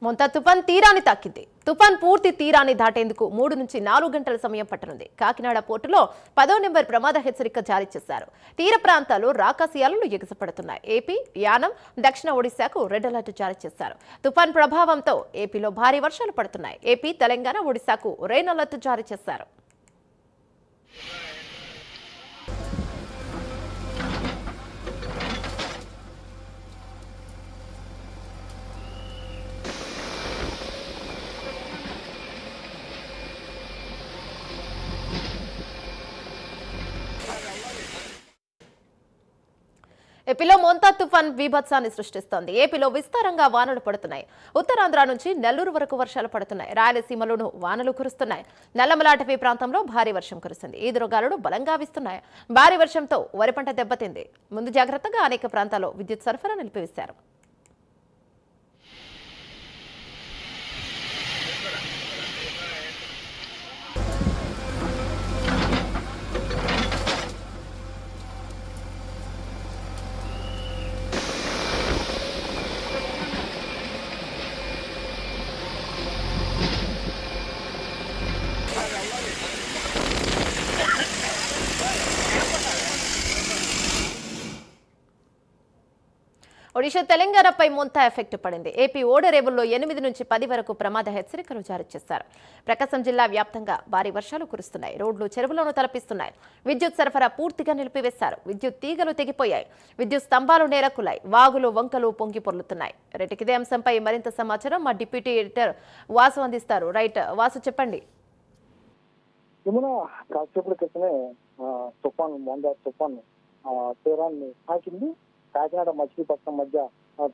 మొంతా తుఫాన్ తీరాన్ని తాకింది. తుఫాన్ పూర్తి తీరాన్ని దాటేందుకు 3 నుంచి 4 గంటల సమయం పట్టనుంది. కాకినాడ పోర్టులో 10వ నెంబర్ ప్రమాద హెచ్చరిక జారీ చేశారు. తీర ప్రాంతాలు రాకాసి అలలు ఎగసిపడుతున్నాయి. ఏపీ, యానం, దక్షిణ ఒడిశాకు రెడ్ అలర్ట్ జారీ చేశారు. తుఫాన్ ప్రభావంతో ఏపీలో భారీ వర్షాలు పడుతున్నాయి. ఏపీ, తెలంగాణ, ఒడిశాకు రెయిన్ అలర్ట్ జారీ చేశారు. ఏపీలో మొంతా తుఫాన్ బీభత్సాన్ని సృష్టిస్తోంది. ఏపీలో విస్తారంగా వానలు పడుతున్నాయి. ఉత్తరాంధ్ర నుంచి నెల్లూరు వరకు వర్షాలు పడుతున్నాయి. రాయలసీమలోనూ వానలు కురుస్తున్నాయి. నల్లమల అటవీ ప్రాంతంలో భారీ వర్షం కురుస్తుంది. ఈదురుగాలులు బలంగా వీస్తున్నాయి. భారీ వర్షంతో వరి పంట దెబ్బతింది. ముందు జాగ్రత్తగా అనేక ప్రాంతాల్లో విద్యుత్ సరఫరా నిలిపివేశారు. ఒడిషా, తెలంగాణపై మొంతా ఎఫెక్ట్ పడింది. ఏపీ ఓడరేవుల్లో 8 నుంచి 10 వరకు ప్రమాద హెచ్చరికలు జారీ చేశారు. ప్రకాశం జిల్లా వ్యాప్తంగా భారీ వర్షాలు కురుస్తున్నాయి. రోడ్లు చెరువులను తలపిస్తున్నాయి. విద్యుత్ సరఫరా పూర్తిగా నిలిపివేశారు. విద్యుత్ తీగలు తెగిపోయాయి. విద్యుత్ స్తంభాలు నేలకులాయి. వాగులు, వంకలు పొంగి పొర్లుతున్నాయి. ఇదే అంశంపై మరింత సమాచారం మా డిప్యూటీ ఎడిటర్ వాసు అందిస్తారు. రైట్ వాసు, చెప్పండి. కాసేపటి క్రితమే తుఫాన్ తీరాన్ని తాకింది. కాకినాడ మచిలీపట్నం మధ్య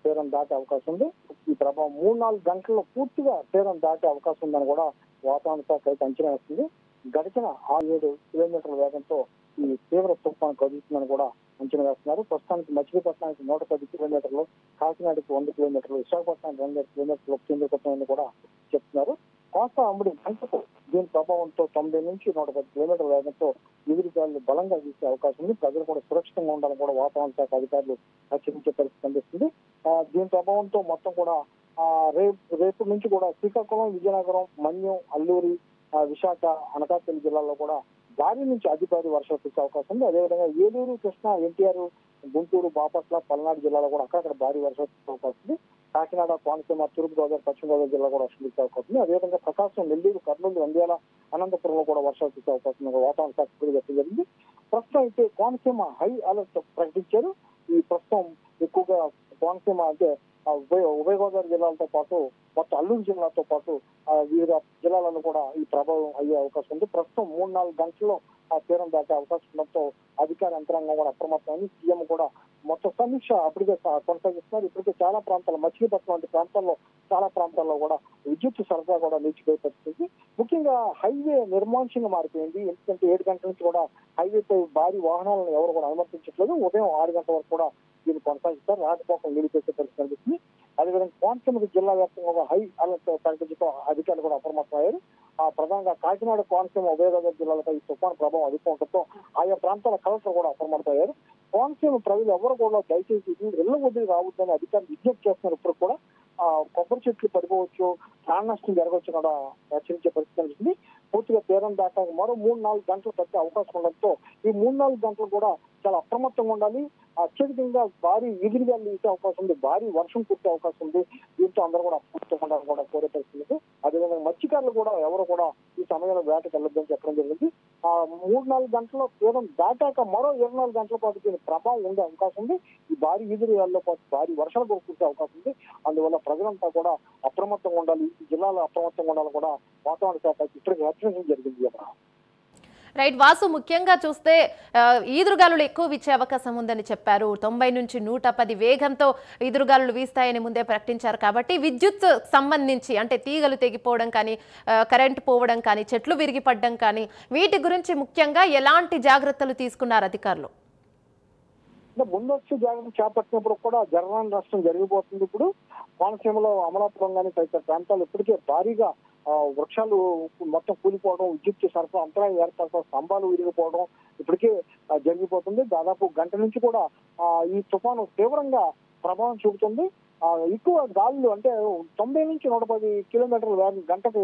తీరం దాటే అవకాశం ఉంది. ఈ ప్రభావం 3-4 గంటల్లో పూర్తిగా తీరం దాటే అవకాశం ఉందని కూడా వాతావరణ శాఖ అయితే అంచనా వేస్తుంది. గడిచిన 6-7 కిలోమీటర్ల వేగంతో ఈ తీవ్ర తుఫాన్ కదులుతుందని కూడా అంచనా వేస్తున్నారు. ప్రస్తుతానికి మచిలీపట్నానికి 110 కిలోమీటర్లు, కాకినాడకి 100 కిలోమీటర్లు, విశాఖపట్నానికి 200 కిలోమీటర్లు కేంద్రీకృతమని కూడా చెప్తున్నారు. కోస్తా అమ్ముడి గంటకు దీని ప్రభావంతో 90 నుంచి 110 కిలోమీటర్ల వేగంతో ఎదురుగాలు బలంగా వీసే అవకాశం ఉంది. ప్రజలు కూడా సురక్షితంగా ఉండాలని కూడా వాతావరణ శాఖ అధికారులు హెచ్చరించే పరిస్థితి కనిపిస్తుంది. దీని ప్రభావంతో మొత్తం కూడా రేపు నుంచి కూడా శ్రీకాకుళం, విజయనగరం, మన్యం, అల్లూరి, విశాఖ, అనకాపల్లి జిల్లాల్లో కూడా భారీ నుంచి అతి భారీ వర్షాలు కురిసే అవకాశం ఉంది. అదేవిధంగా ఏలూరు, కృష్ణా, ఎన్టీఆర్, గుంటూరు, బాపట్ల, పల్నాడు జిల్లాలో కూడా అక్కడక్కడ భారీ వర్షాలు కురిసే అవకాశం ఉంది. కాకినాడ, కోనసీమ, తూర్పుగోదావరి, పశ్చిమ గోదావరి జిల్లా కూడా వర్షం కురిసే అవకాశం ఉంది. అదేవిధంగా ప్రకాశం, నెల్లూరు, కర్నూలు, నంద్యాల, అనంతపురంలో కూడా వర్షాలు కురిసే అవకాశం ఉంది. వాతావరణ శాఖ వ్యక్తం జరిగింది. ప్రస్తుతం అయితే కోనసీమ హై అలర్ట్ ప్రకటించారు. ఈ ప్రస్తుతం ఎక్కువగా కోనసీమ అంటే ఉభయ గోదావరి జిల్లాలతో పాటు మొత్తం అల్లూరు జిల్లాతో పాటు వివిధ జిల్లాలను కూడా ఈ ప్రభావం అయ్యే అవకాశం ఉంది. ప్రస్తుతం 3-4 గంటల్లో తీరం దాటే అవకాశం ఉండడంతో అధికార యంత్రాంగం కూడా అప్రమత్తమైంది. సీఎం కూడా మొత్తం సమీక్ష అప్పటికే కొనసాగిస్తున్నారు. ఇప్పటికే చాలా ప్రాంతాలు, మచిలీపట్నం వంటి ప్రాంతాల్లో చాలా ప్రాంతాల్లో కూడా విద్యుత్ సరఫరా కూడా నిలిచిపోయే పరిస్థితి. ముఖ్యంగా హైవే నిర్మానుష్యంగా మారిపోయింది. ఎందుకంటే 7 గంటల నుంచి కూడా హైవేపై భారీ వాహనాలను ఎవరు కూడా అనుమతించట్లేదు. ఉదయం 6 గంటల వరకు కూడా దీన్ని కొనసాగిస్తారు. రాకపోకలు నిలిపేసే పరిస్థితి కనిపిస్తుంది. అదేవిధంగా కోనసీమ జిల్లా వ్యాప్తంగా హై అలర్ట్ ప్రకటించడం అధికారులు కూడా అప్రమత్తమయ్యారు. ప్రధానంగా కాకినాడ, కోనసీమ, ఉభయ గోదావరి జిల్లాలపై ఈ తుఫాను ప్రభావం అధికం ఉండటంతో ఆయా ప్రాంతాల కలెక్టర్ కూడా అప్రమత్తమయ్యారు. కోనసీమ ప్రజలు ఎవరు కూడా దయచేసి ఇళ్ల వదిలి రావద్దని అధికారులు విజ్ఞప్తి చేస్తున్నారు. ఇప్పుడు కూడా కొబ్బరి చెట్లు పడిపోవచ్చు, ప్రాణ నష్టం జరగవచ్చు కూడా హెచ్చరించే పరిస్థితి కనిపిస్తుంది. పూర్తిగా తీరం దాటాక మరో 3-4 గంటలు పట్టే అవకాశం ఉండడంతో ఈ 3-4 గంటలు కూడా చాలా అప్రమత్తంగా ఉండాలి. అత్యధికంగా భారీ ఎదురుగాలు వీసే అవకాశం ఉంది. భారీ వర్షం కురిసే అవకాశం ఉంది. దీంతో అందరూ కూడా అప్రమత్తంగా ఉండాలని కూడా కోరే పరిస్థితి. అదేవిధంగా మత్స్యకారులు కూడా ఎవరు కూడా ఈ సమయంలో వేటకు వెళ్ళొద్దని చెప్పడం జరిగింది. 3-4 గంటల్లో తీరం దాటాక మరో 24 గంటల పాటు దీని ప్రభావం ఉండే అవకాశం ఉంది. ఈ భారీ ఎదురుగాల్లో పాటు భారీ వర్షాలు కూడా కురిసే అవకాశం ఉంది. అందువల్ల ప్రజలంతా కూడా అప్రమత్తంగా ఉండాలి. ఈ జిల్లాలో అప్రమత్తంగా ఉండాలని కూడా వాతావరణ శాఖ ఇప్పటికీ హెచ్చరించడం జరిగింది. రైట్ వాసు, ముఖ్యంగా చూస్తే ఈదురుగాలులు ఎక్కువ వీచే అవకాశం ఉందని చెప్పారు. 90 నుంచి 110 వేగంతో ఈదురుగాలులు వీస్తాయని ముందే ప్రకటించారు. కాబట్టి విద్యుత్ సంబంధించి అంటే తీగలు తెగిపోవడం కానీ, కరెంటు పోవడం కానీ, చెట్లు విరిగిపడడం కానీ వీటి గురించి ముఖ్యంగా ఎలాంటి జాగ్రత్తలు తీసుకున్నారు అధికారులు? ముందస్తు జాగ్రత్త చేపట్టినప్పుడు కూడా జరగని నష్టం జరిగిపోతుంది. ఇప్పుడు కోనసీమలో అమలాపురం కానీ తదితర ప్రాంతాలు ఇప్పటికే భారీగా వృక్షాలు మొత్తం కూలిపోవడం, విద్యుత్ సరఫరా అంతరాయం ఏర్పడటం, స్తంభాలు విరిగిపోవడం ఇప్పటికే జరిగిపోతుంది. దాదాపు గంట నుంచి కూడా ఈ తుఫాను తీవ్రంగా ప్రభావం చూపుతుంది. ఎక్కువ గాలులు అంటే 90 నుంచి 110 కిలోమీటర్ల గంటకు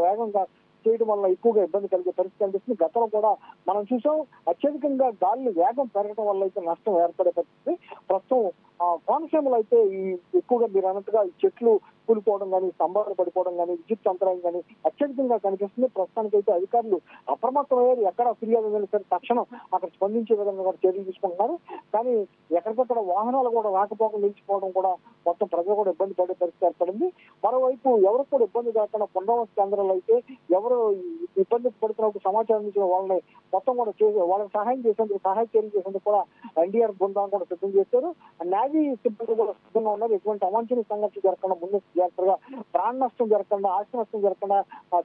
వేగంగా చేయడం వల్ల ఎక్కువగా ఇబ్బంది కలిగే పరిస్థితి కనిపిస్తుంది. గతంలో కూడా మనం చూసాం, అత్యధికంగా గాలి వేగం పెరగడం వల్ల అయితే నష్టం ఏర్పడే పరిస్థితి. ప్రస్తుతం కోనసీమలో అయితే ఈ ఎక్కువగా మీరు అన్నట్టుగా ఈ చెట్లు కూలిపోవడం కానీ, స్తంభాలు పడిపోవడం కానీ, విద్యుత్ అంతరాయం కానీ అత్యధికంగా కనిపిస్తుంది. ప్రస్తుతానికైతే అధికారులు అప్రమత్తమయ్యారు. ఎక్కడ ఫిర్యాదు అయినా సరే తక్షణం అక్కడ స్పందించే విధంగా కూడా చర్యలు తీసుకుంటున్నారు. కానీ ఎక్కడికక్కడ వాహనాలు కూడా రాకపోకలు నిలిచిపోవడం కూడా మొత్తం ప్రజలు కూడా ఇబ్బంది పడే పరిస్థితి ఏర్పడింది. మరోవైపు ఎవరికి కూడా ఇబ్బంది కాకుండా పునరావాస కేంద్రాలు అయితే ఎవరు ఇబ్బంది పడుతున్నప్పుడు సమాచారం ఇచ్చిన వాళ్ళని మొత్తం కూడా వాళ్ళకి సహాయం చేసేందుకు, సహాయ చర్యలు చేసేందుకు కూడా ఎన్డీఆర్ బృందాన్ని కూడా సిద్ధం చేశారు. నేవీ సిబ్బంది కూడా సిద్ధంగా ఉన్నారు. ఎటువంటి అవాంఛనీయ సంఘటనలు జరగకుండా ముందు జాగ్రత్తగా, ప్రాణ నష్టం జరగకుండా, ఆస్తి నష్టం జరగకుండా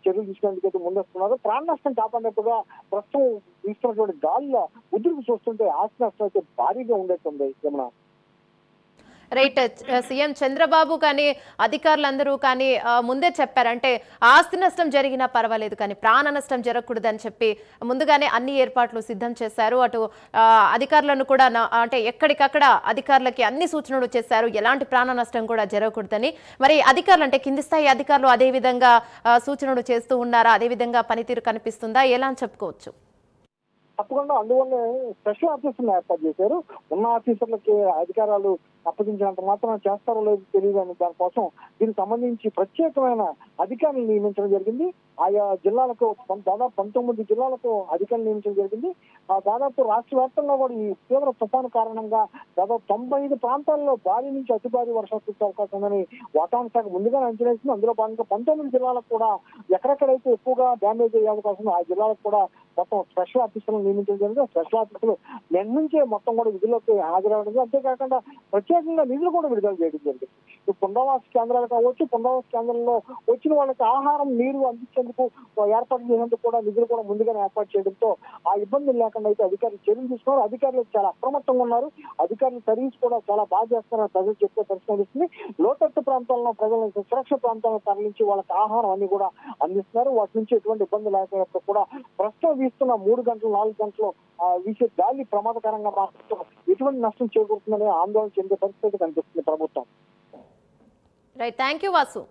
చర్యలు తీసుకునేందుకు అయితే ముందొస్తున్నారు. ప్రాణ నష్టం కాపాడినట్టుగా ప్రస్తుతం తీసుకున్నటువంటి గాలిల ఉధృతి చూస్తుంటే ఆస్తి నష్టం అయితే భారీగా ఉండేట్టుంది. యమున, రైట్. సీఎం చంద్రబాబు కానీ అధికారులందరూ కానీ ముందే చెప్పారు, అంటే ఆస్తి నష్టం జరిగినా పర్వాలేదు కానీ ప్రాణ నష్టం జరగకూడదని చెప్పి ముందుగానే అన్ని ఏర్పాట్లు సిద్ధం చేశారు. అటు అధికారులను కూడా అంటే ఎక్కడికక్కడ అధికారులకి అన్ని సూచనలు చేశారు, ఎలాంటి ప్రాణ నష్టం కూడా జరగకూడదని. మరి అధికారులు అంటే కింది స్థాయి అధికారులు అదే విధంగా సూచనలు చేస్తూ ఉన్నారా? అదే విధంగా పనితీరు కనిపిస్తుందా? ఎలా అని చెప్పుకోవచ్చు? తప్పకుండా అందువల్ల స్పెషల్ ఆఫీసర్లు ఏర్పాటు చేశారు. ఉన్న ఆఫీసర్లకి అధికారాలు అప్పగించినంత మాత్రం చేస్తారో లేదో తెలియదు అని దానికోసం దీనికి సంబంధించి ప్రత్యేకమైన అధికారులు నియమించడం జరిగింది. ఆయా జిల్లాలకు దాదాపు 19 జిల్లాలకు అధికారులు నియమించడం జరిగింది. దాదాపు రాష్ట్ర వ్యాప్తంగా కూడా ఈ తీవ్ర తుఫాను కారణంగా దాదాపు 95 ప్రాంతాల్లో భారీ నుంచి అతి భారీ వర్షాలు కురిసే అవకాశం ఉందని వాతావరణ శాఖ ముందుగానే అంచనా వేసింది. అందులో భాగంగా 19 జిల్లాలకు కూడా ఎక్కడెక్కడైతే ఎక్కువగా డ్యామేజ్ అయ్యే అవకాశం ఉందో ఆ జిల్లాలకు కూడా మొత్తం స్పెషల్ ఆఫీసర్లను నియమించడం జరిగింది. స్పెషల్ ఆఫీసర్లు నిన్న నుంచే మొత్తం కూడా విధుల్లోకి హాజరవడం, అంతేకాకుండా ప్రత్యేకంగా నిధులు కూడా విడుదల చేయడం జరిగింది. పునరావాస కేంద్రాలు కావచ్చు, పునరావాస కేంద్రంలో వచ్చిన వాళ్ళకి ఆహారం, నీరు అందించేందుకు ఏర్పాటు చేసేందుకు కూడా నిధులు కూడా ముందుగానే ఏర్పాటు చేయడంతో ఆ ఇబ్బందులు లేకుండా అయితే అధికారులు చర్యలు తీసుకున్నారు. అధికారులు చాలా అప్రమత్తంగా ఉన్నారు. అధికారుల సర్వీస్ కూడా చాలా బాగా చేస్తున్నారని ప్రజలు చెప్పే పరిస్థితి. లోతట్టు ప్రాంతాల్లో ప్రజలను సురక్షిత ప్రాంతాలను తరలించి వాళ్ళకి ఆహారం అన్ని కూడా అందిస్తున్నారు. వాటి నుంచి ఎటువంటి ఇబ్బంది లేకపోయినప్పుడు కూడా ప్రస్తుతం వీస్తున్న 3 గంటలు 4 గంటలు వీసే గాలి ప్రమాదకరంగా మాత్రం ఎటువంటి నష్టం చేకూరుతుందనే ఆందోళన చెందే పరిస్థితి కనిపిస్తుంది ప్రభుత్వం. Right, thank you Vasu.